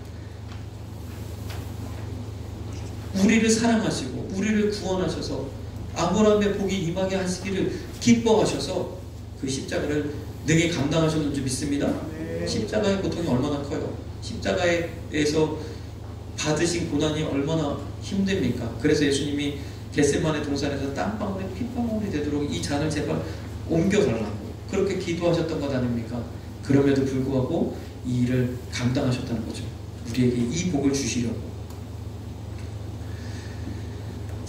우리를 사랑하시고 우리를 구원하셔서 아브라함의 복이 임하게 하시기를 기뻐하셔서 그 십자가를 능히 감당하셨는지 믿습니다. 십자가의 고통이 얼마나 커요. 십자가에서 받으신 고난이 얼마나 힘듭니까. 그래서 예수님이 겟세마네 동산에서 땀방울이 핏방울이 되도록 이 잔을 제발 옮겨달라고 그렇게 기도하셨던 것 아닙니까. 그럼에도 불구하고 이 일을 감당하셨다는 거죠. 우리에게 이 복을 주시려고.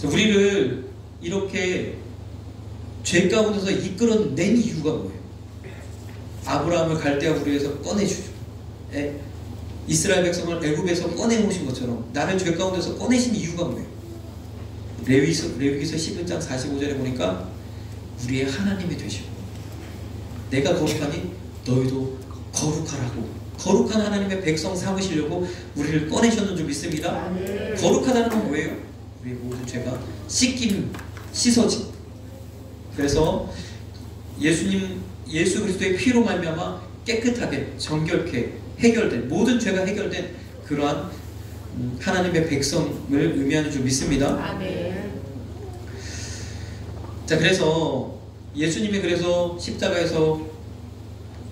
우리를 이렇게 죄 가운데서 이끌어낸 이유가 뭐예요? 아브라함을 갈대아 우르에서 꺼내주죠. 이스라엘 백성을 애굽에서 꺼내오신 것처럼 나를 죄 가운데서 꺼내신 이유가 뭐예요? 레위기서 11장 45절에 보니까 우리의 하나님이 되시고, 내가 거룩하니 너희도 거룩하라고, 거룩한 하나님의 백성 삼으시려고 우리를 꺼내셨는 줄 믿습니다. 거룩하다는 건 뭐예요? 우리의 모든 죄가 씻어진. 그래서 예수 그리스도의 피로 말미암아 깨끗하게 정결케 해결된, 모든 죄가 해결된 그러한 하나님의 백성을 의미하는 줄 믿습니다. 아멘. 자, 그래서 예수님이 그래서 십자가에서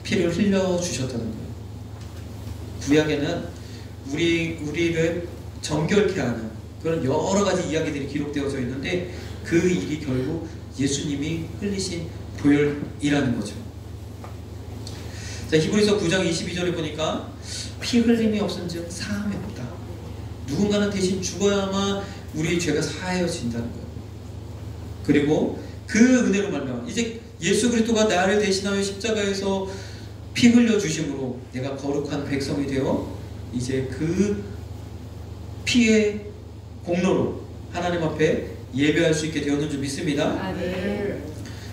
피를 흘려 주셨다는 거예요. 구약에는 우리를 정결케 하는 그런 여러 가지 이야기들이 기록되어져 있는데, 그 일이 결국 예수님이 흘리신 보혈이라는 거죠. 자, 히브리서 9장 22절에 보니까 피 흘림이 없은즉 사함이 없다. 누군가는 대신 죽어야만 우리의 죄가 사하여진다는 거예요. 그리고 그 은혜로 말미암아 이제 예수 그리스도가 나를 대신하여 십자가에서 피 흘려 주심으로 내가 거룩한 백성이 되어 이제 그 피의 공로로 하나님 앞에 예배할 수 있게 되었는 줄 믿습니다. 아멘.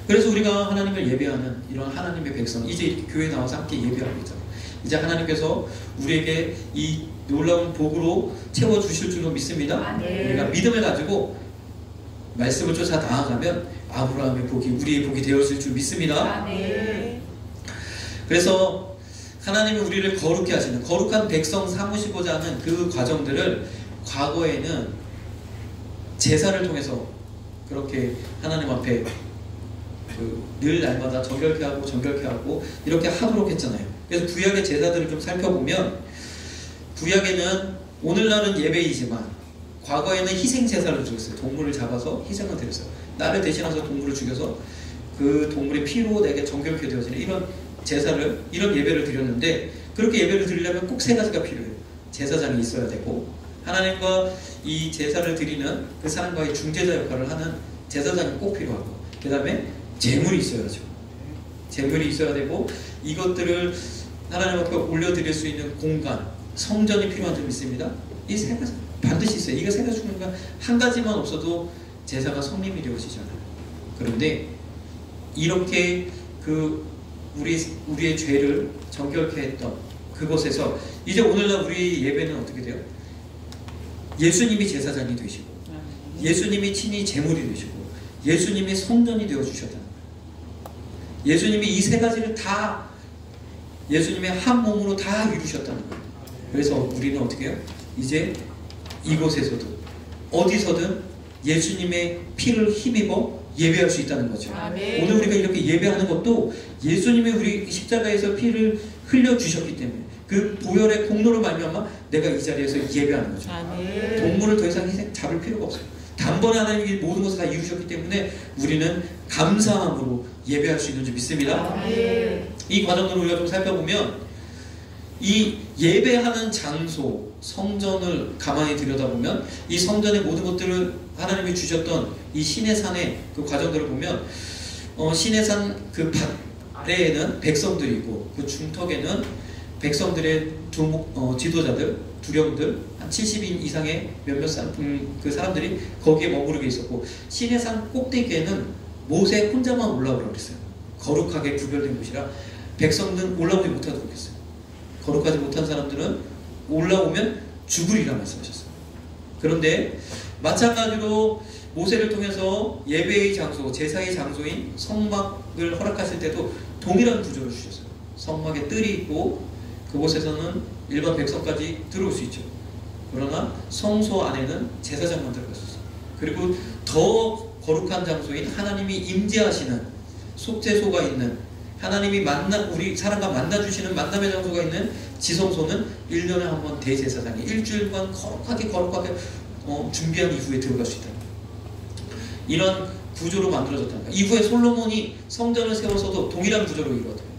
그래서 우리가 하나님을 예배하는 이런 하나님의 백성, 이제 이렇게 교회에 나와서 함께 예배하고 있잖아요. 이제 하나님께서 우리에게 이 놀라운 복으로 채워주실 줄로 믿습니다. 아멘. 우리가 믿음을 가지고 말씀을 쫓아 나아가면 아브라함의 복이 우리의 복이 되었을 줄 믿습니다. 아멘. 그래서 하나님이 우리를 거룩히 하시는, 거룩한 백성 삼으시고자 하는 그 과정들을 과거에는 제사를 통해서 그렇게 하나님 앞에 늘 날마다 정결케 하고 이렇게 하도록 했잖아요. 그래서 구약의 제사들을 좀 살펴보면, 구약에는 오늘날은 예배이지만 과거에는 희생 제사를 드렸어요. 동물을 잡아서 희생을 드렸어요. 나를 대신해서 동물을 죽여서 그 동물의 피로 내게 정결케 되어지는 이런 제사를, 이런 예배를 드렸는데, 그렇게 예배를 드리려면 꼭 세 가지가 필요해요. 제사장이 있어야 되고, 하나님과 이 제사를 드리는 그 사람과의 중재자 역할을 하는 제사장이 꼭 필요하고, 그 다음에 제물이 있어야죠. 제물이 있어야 되고, 이것들을 하나님 앞에 올려드릴 수 있는 공간, 성전이 필요한 점 있습니다. 이 세 가지 반드시 있어요. 이거 세 가지 중에 한 가지만 없어도 제사가 성립이 되어지잖아요. 그런데 이렇게 우리의 죄를 정결케 했던 그곳에서 이제 오늘날 우리 예배는 어떻게 돼요? 예수님이 제사장이 되시고, 예수님이 친히 제물이 되시고, 예수님이 성전이 되어 주셨다는 거예요. 예수님이 이 세 가지를 다 예수님의 한 몸으로 다 이루셨다는 거예요. 그래서 우리는 어떻게 해요? 이제 이곳에서도 어디서든 예수님의 피를 힘입어 예배할 수 있다는 거죠. 아멘. 오늘 우리가 이렇게 예배하는 것도 예수님이 우리 십자가에서 피를 흘려 주셨기 때문에, 그 보혈의 공로를 말미암아 내가 이 자리에서 예배하는 거죠. 아멘. 동물을 더 이상 잡을 필요가 없어요. 단번에 하나님이 모든 것을 다 이루셨기 때문에 우리는 감사함으로 예배할 수 있는 줄 믿습니다. 아멘. 이 과정들을 우리가 좀 살펴보면, 이 예배하는 장소, 성전을 가만히 들여다보면, 이 성전의 모든 것들을 하나님이 주셨던 이 시내산의 그 과정들을 보면, 시내산 그 밭에는 백성들이 있고, 그 중턱에는 백성들의 지도자들, 두령들, 한 70인 이상의 몇몇 그 사람들이 거기에 머무르게 있었고, 시내산 꼭대기에는 모세 혼자만 올라오라고 그랬어요. 거룩하게 구별된 곳이라 백성들은 올라오지 못하도록 했어요. 거룩하지 못한 사람들은 올라오면 죽으리라 말씀하셨어요. 그런데 마찬가지로 모세를 통해서 예배의 장소, 제사의 장소인 성막을 허락하실 때도 동일한 구조를 주셨어요. 성막에 뜰이 있고 그곳에서는 일반 백성까지 들어올 수 있죠. 그러나 성소 안에는 제사장만 들어갔었어요. 그리고 더 거룩한 장소인 하나님이 임재하시는 속죄소가 있는, 하나님이 우리 사람과 만나주시는 만남의 장소가 있는 지성소는 1년에 한 번 대제사장이 일주일간 거룩하게 준비한 이후에 들어갈 수 있다. 이런 구조로 만들어졌다는 거예요. 이후에 솔로몬이 성전을 세워서도 동일한 구조로 이루어져요.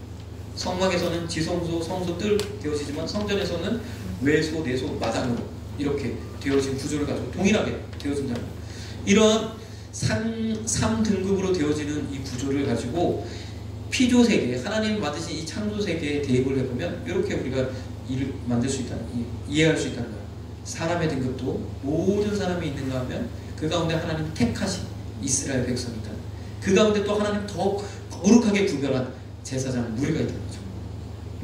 성막에서는 지성소, 성소 뜰 되어지지만 성전에서는 외소, 내소, 마당으로 이렇게 되어진 구조를 가지고 동일하게 되어진다는 거예요. 이러한 3등급으로 되어지는 이 구조를 가지고 피조세계, 하나님 만드신 이 창조세계에 대입을 해보면 이렇게 우리가 일을 만들 수 있다, 이해할 수 있다는 거예요. 사람의 등급도 모든 사람이 있는가 하면 그 가운데 하나님 택하신 이스라엘 백성이다. 그 가운데 또 하나님 더 거룩하게 구별한 제사장 무리가 있다는 거죠.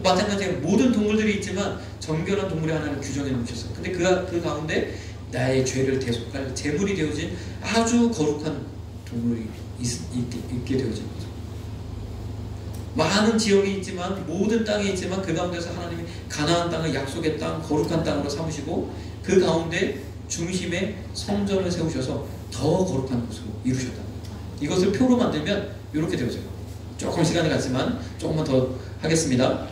마찬가지로 모든 동물들이 있지만 정결한 동물이 하나를 규정해 놓으셨어요. 근데 그 가운데 나의 죄를 대속할 제물이 되어진 아주 거룩한 동물이 있게 되어진 거죠. 많은 지역이 있지만 모든 땅이 있지만 그 가운데서 하나님이 가나안 땅을 약속의 땅, 거룩한 땅으로 삼으시고 그 가운데 중심에 성전을 세우셔서 더 거룩한 곳으로 이루셨다. 이것을 표로 만들면 이렇게 되어져요. 조금 시간이 갔지만 조금만 더 하겠습니다.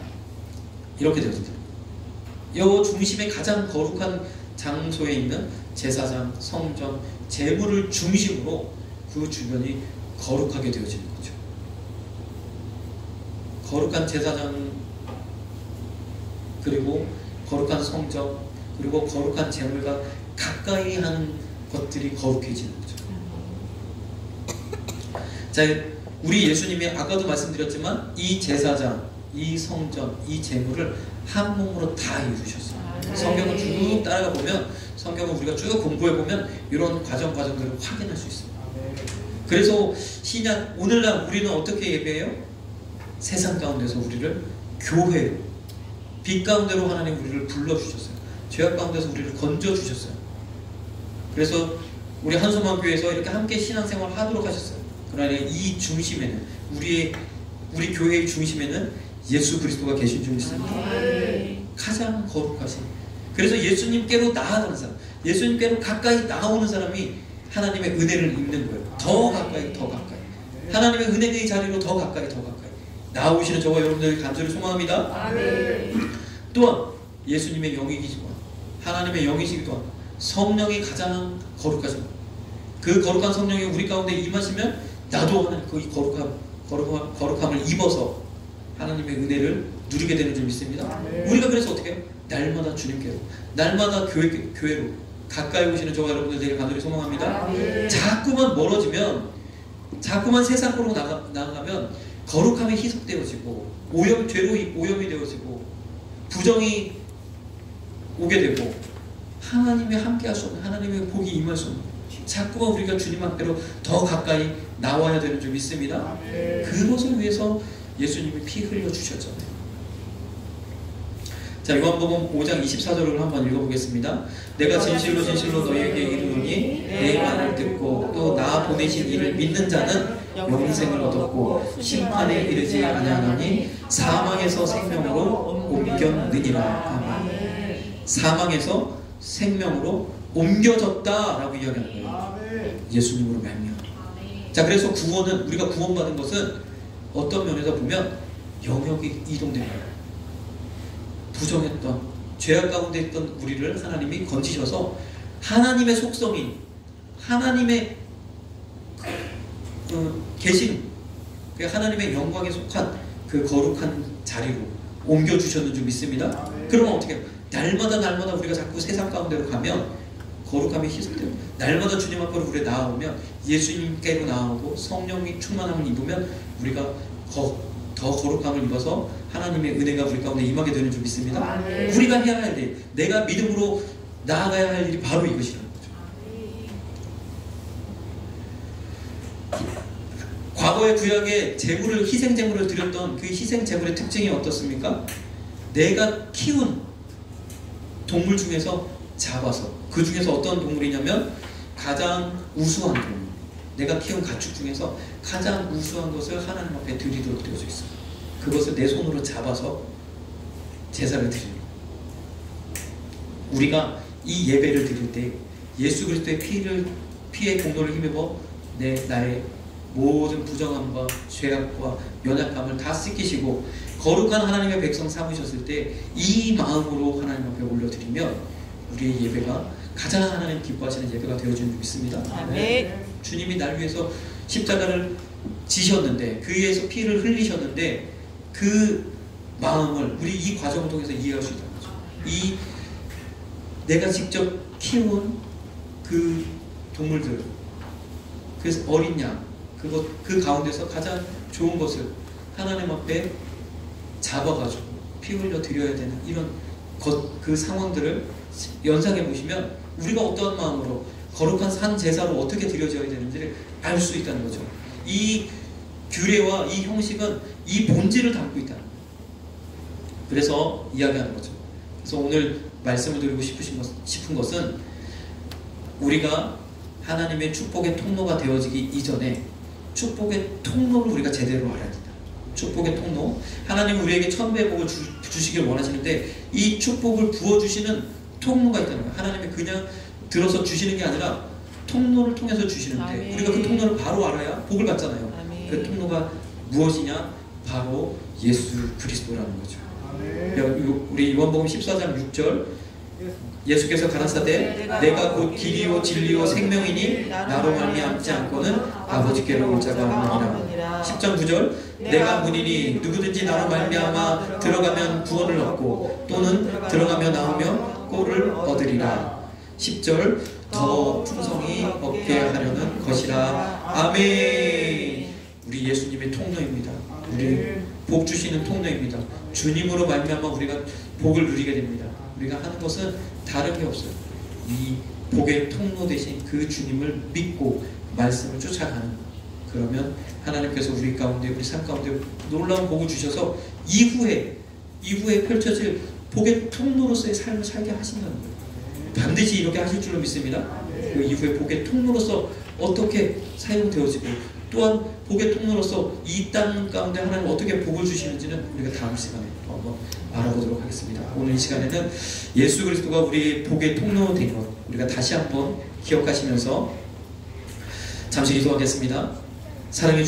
이렇게 되어집니다. 이 중심에 가장 거룩한 장소에 있는 제사장, 성전, 제물을 중심으로 그 주변이 거룩하게 되어지는 거죠. 거룩한 제사장, 그리고 거룩한 성전, 그리고 거룩한 제물과 가까이 하는 것들이 거룩해지는 거죠. 자, 우리 예수님이 아까도 말씀드렸지만 이 제사장, 이 성전, 이 제물을 한 몸으로 다 이루셨어요. 성경을 쭉 따라가 보면, 성경을 우리가 쭉 공부해 보면 이런 과정들을 확인할 수 있습니다. 그래서 신약, 오늘날 우리는 어떻게 예배해요? 세상 가운데서 우리를 교회로, 빛 가운데로 하나님 우리를 불러주셨어요. 죄악 가운데서 우리를 건져주셨어요. 그래서 우리 한소만 교회에서 이렇게 함께 신앙생활을 하도록 하셨어요. 그러나 이 중심에는, 우리 교회의 중심에는 예수 그리스도가 계신 줄 믿습니다. 가장 거룩하신, 그래서 예수님께로 나아가는 사람, 예수님께로 가까이 나오는 사람이 하나님의 은혜를 입는 거예요. 더 가까이, 더 가까이, 하나님의 은혜의 자리로 더 가까이, 더 가까이 나오시는 저와 여러분들의 간절히 소망합니다. 또한 예수님의 영이시기도 한, 하나님의 영이시기도 한 성령이 가장 거룩하신 것, 그 거룩한 성령이 우리 가운데 임하시면 나도 하나님 그 거룩함을 입어서 하나님의 은혜를 누리게 되는 줄 믿습니다. 우리가 그래서 어떻게 해요? 날마다 주님께로, 날마다 교회로 가까이 오시는 저와 여러분들 되게 간절히 소망합니다. 자꾸만 멀어지면, 자꾸만 세상으로 나가면 거룩함이 희석되어지고 죄로 오염이 되어지고 부정이 오게 되고 하나님이 함께 할 수 없는, 하나님의 복이 임할 수 없는, 자꾸만 우리가 주님 앞으로 더 가까이 나와야 되는 줄 믿습니다. 그것을 위해서 예수님이 피 흘려 주셨잖아요. 자, 요한복음 5장 24절을 한번 읽어보겠습니다. 내가 진실로 진실로 너희에게 이르노니 내 말을 듣고 또 나 보내신 이를 믿는 자는 영생을 얻었고 심판에 이르지 아니하나니 사망에서 생명으로 옮겼느니라. 사망에서 생명으로 옮겨졌다라고 이야기하는 거예요. 예수님으로 말미암아. 자, 그래서 구원은, 우리가 구원받은 것은 어떤 면에서 보면 영역이 이동된 거예요. 부정했던, 죄악 가운데 있던 우리를 하나님이 건지셔서 하나님의 속성인, 하나님의 계신, 하나님의 영광에 속한 그 거룩한 자리로 옮겨주셨는 줄 믿습니다. 그러면 어떻게 해요? 날마다 우리가 자꾸 세상 가운데로 가면 거룩함이 희석돼요. 날마다 주님 앞으로 우리가 나아오면, 예수님께로 나아오고 성령이 충만함을 입으면 우리가 더 거룩함을 입어서 하나님의 은혜가 우리 가운데 임하게 되는 줄 믿습니다. 우리가 해야 할 일, 내가 믿음으로 나아가야 할 일이 바로 이것이라는 거죠. 과거의 구약에 제물을, 희생 제물을 드렸던 그 희생 제물의 특징이 어떻습니까? 내가 키운 동물 중에서 잡아서, 그 중에서 어떤 동물이냐면 가장 우수한 동물, 내가 키운 가축 중에서 가장 우수한 것을 하나님 앞에 드리도록 되어져 있어요. 그것을 내 손으로 잡아서 제사를 드리는 거예요. 우리가 이 예배를 드릴 때 예수 그리스도의 피의 공로를 힘입어 나의 모든 부정함과 죄악과 연약함을 다 씻기시고 거룩한 하나님의 백성 삼으셨을 때 이 마음으로 하나님 앞에 올려드리면 우리의 예배가 가장 하나님 기뻐하시는 예배가 되어지는 줄 믿습니다. 주님이 날 위해서 십자가를 지셨는데, 그 위에서 피를 흘리셨는데, 그 마음을 우리 이 과정을 통해서 이해할 수 있다는 거죠. 내가 직접 키운 그 동물들, 그래서 어린 양, 그 가운데서 가장 좋은 것을 하나님 앞에 잡아가지고 피 흘려 드려야 되는 이런 그 상황들을 연상해 보시면 우리가 어떠한 마음으로 거룩한 산 제사로 어떻게 드려져야 되는지를 알 수 있다는 거죠. 이 규례와 이 형식은 이 본질을 담고 있다. 그래서 이야기하는 거죠. 그래서 오늘 말씀을 드리고 싶은 것은 우리가 하나님의 축복의 통로가 되어지기 이전에 축복의 통로를 우리가 제대로 알아야 된다. 축복의 통로. 하나님은 우리에게 천배의 복을 주시길 원하시는데 이 축복을 부어주시는 통로가 있다는 거예요. 하나님이 그냥 들어서 주시는 게 아니라 통로를 통해서 주시는데 아멘. 우리가 그 통로를 바로 알아야 복을 받잖아요. 아멘. 그 통로가 무엇이냐? 바로 예수 그리스도라는 거죠. 우리 요한복음 14장 6절 예수께서 가라사대 내가 곧 길이요 진리요 생명이니 나로 말미암지 않고는 아버지께로 올 자가 없느니라. 10장 9절 내가 문이니 누구든지 나로 말미암아 들어가면 구원을 얻고 또는 들어가며 나오며 꼴을 얻으리라. 10절 더 풍성히 얻게 하려는 것이라. 아멘. 우리 예수님의 통로입니다. 우리 복 주시는 통로입니다. 주님으로 말미암아 우리가 복을 누리게 됩니다. 우리가 하는 것은 다른 게 없어요. 이 복의 통로 대신 그 주님을 믿고 말씀을 쫓아가는 것. 그러면 하나님께서 우리 가운데 우리 삶 가운데 놀라운 복을 주셔서 이후에 펼쳐질 복의 통로로서의 삶을 살게 하신다는 거예요. 반드시 이렇게 하실 줄로 믿습니다. 그 이후에 복의 통로로서 어떻게 사용되어지고 또한 복의 통로로서 이 땅 가운데 하나님 어떻게 복을 주시는지는 우리가 다음 시간에 한번 알아보도록 하겠습니다. 오늘 이 시간에는 예수 그리스도가 우리 복의 통로 된 것 우리가 다시 한번 기억하시면서 잠시 기도하겠습니다. 사랑해